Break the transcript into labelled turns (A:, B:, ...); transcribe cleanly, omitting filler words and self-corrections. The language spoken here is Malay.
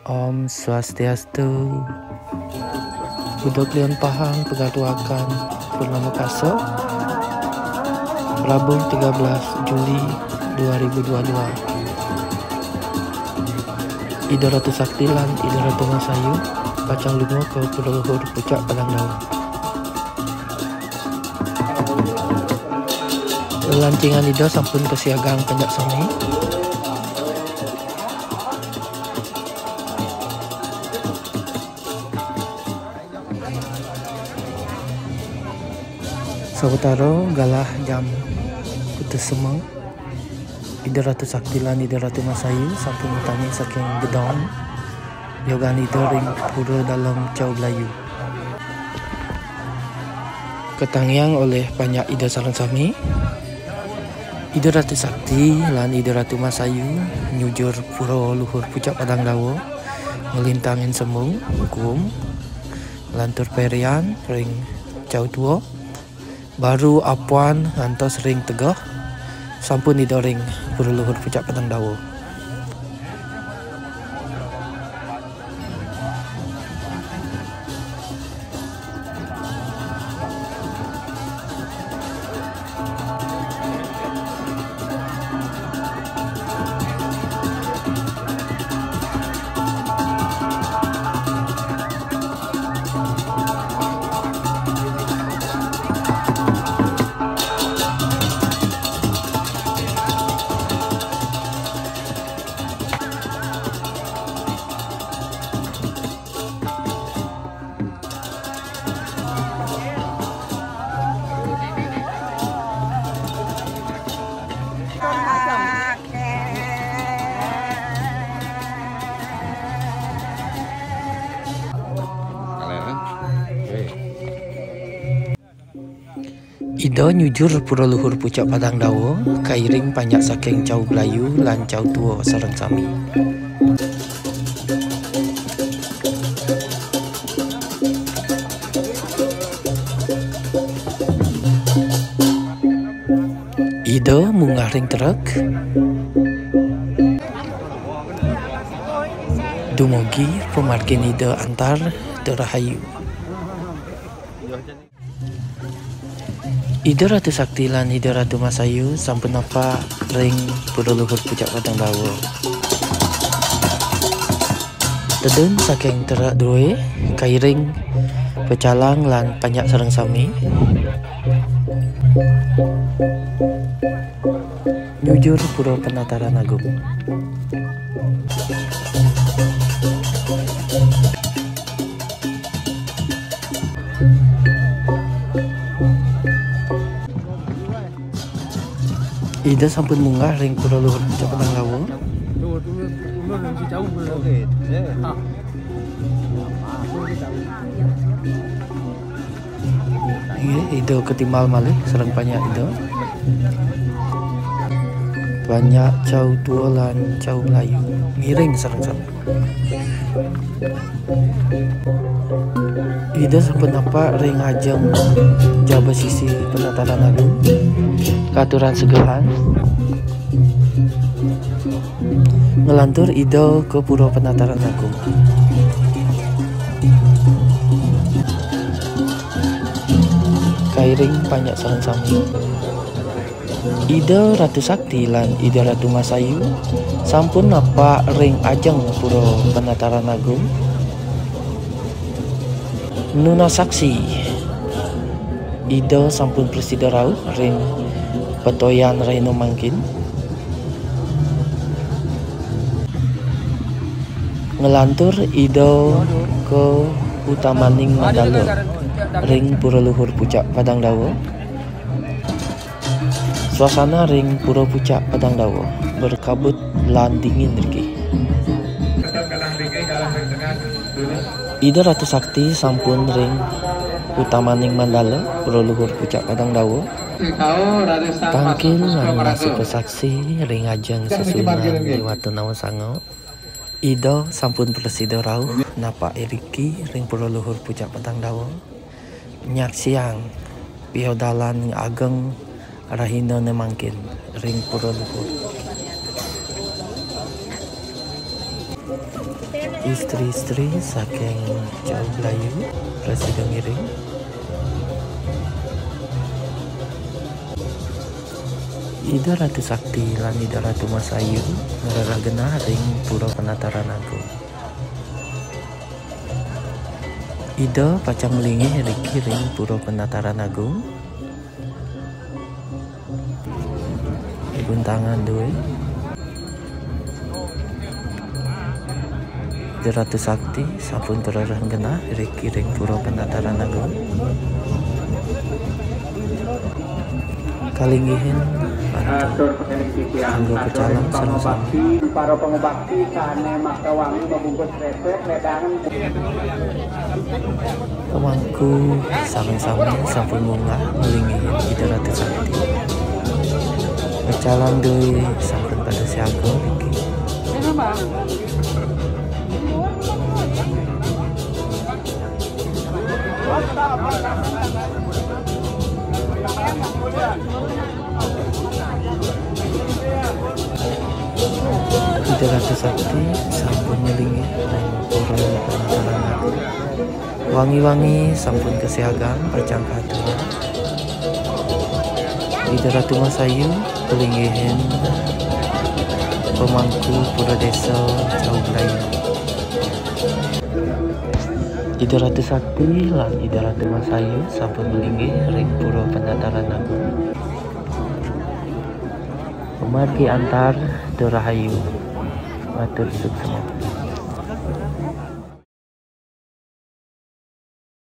A: Om Swastiastu. Budak Lian Pahang Pegatuakan Purnama Kaso Rabu 13 Juli 2022. Ida Ratu Sakti lan Ida Ratu Masayu pacang lunga ke Pulau Luhur Pucak Padang Dawa. Lancingan Ida sampun kesiagaan penjak sami. Sawetara galah jam putus semang Ida Ratu Sakti lan Ida Ratu Masayu sampun utami saking gedong yogan Ida ring pura dalam Cau Belayu. Ketangiang oleh banyak Ida sareng sami Ida Ratu Sakti lan Ida Ratu Masayu nyujur pura luhur Pucak Padang Dawa ngelintangin sembung kum lantur perian ring Cau Tua baru apuan ngantos ring tegah sampun Ida ring pura luhur Pucak Padang Dawa. Ida nyujur pura luhur Pucak Padang Dawa kairing banyak saking Cau Belayu lan Cau Tua sareng sami. Ida munggah ring truk dumugi pemargin Ida antar Terahayu. Ida Ratu Sakti lan Ida Ratu Masayu sampun apa ring pura luhur Pucak Padang Dawa. Tedun saking terak duwe kairing pecalang lan panjak sareng sami nyujur pura Penataran Agung. Ida sampun munggah ring pura luhur Pucak Padang Dawa. Ida ketimbal malih sareng banyak Ida. Banyak Cau Tua lan Cau Belayu miring sareng sami. Ida sampun apa ring ajeng jaba sisi Penataran Agung katuran segehan ngelantur Ida ke pura Penataran Agung. Kairing banyak sareng sami Ida Ratu Sakti lan Ida Ratu Masayu sampun napa ring ajeng pura Penataran Agung nuna saksi Ida sampun presida rauh ring petoyan Reno Mangkin ngelantur Ida ke Utamaning Mandala ring pura luhur Pucak Padang Dawa. Suasana ring pura Pucak Padang Dawa berkabut lan dingin riki. Ida Ratu Sakti sampun ring Utamaning Mandala pura luhur Pucak Padang Dawa. Tangkil lan nasib saksi ring ajeng sesunan liwat nawa sango. Ida sampun presida rauh napa iriki ring pura luhur Pucak Padang Dawa. Nyak siang piodalan ageng Rahina Nemangkin ring pura luhur. Istri-istri saking Jauh Belayu Presiden ngiring. Ida Ratu Sakti lan Ida Ratu Masayu ngeragena ring Pura Penataran Agung. Ida pacang melingih riki ring Pura Penataran Agung. Buntangan duwe. Ida Ratu Sakti sampun terarang genah riki ring Pura Penataran Agung. Kalinggihin anggo kecalang sareng-sareng
B: para pengobakti kane Makawangi membungkus resep ledangan
A: pemangku sareng-sareng sampun munggah ngelinggihin Ida Ratu Sakti. Kecalang deui sampun pada siaga iki. Ida Ratu Sakti sampun nyelingi ring Pura Penataran Agung. Wangi-wangi sampun kesiagang pacang katura. Ida Ratu Masayu pelinggihin pemangku Pura Desa Jauh Belayu. Ida Ratu Sakti lan Ida Ratu Masayu sampun melinggih ring Pura Penataran Agung. Pemargi antar Dorahayu matur suksema.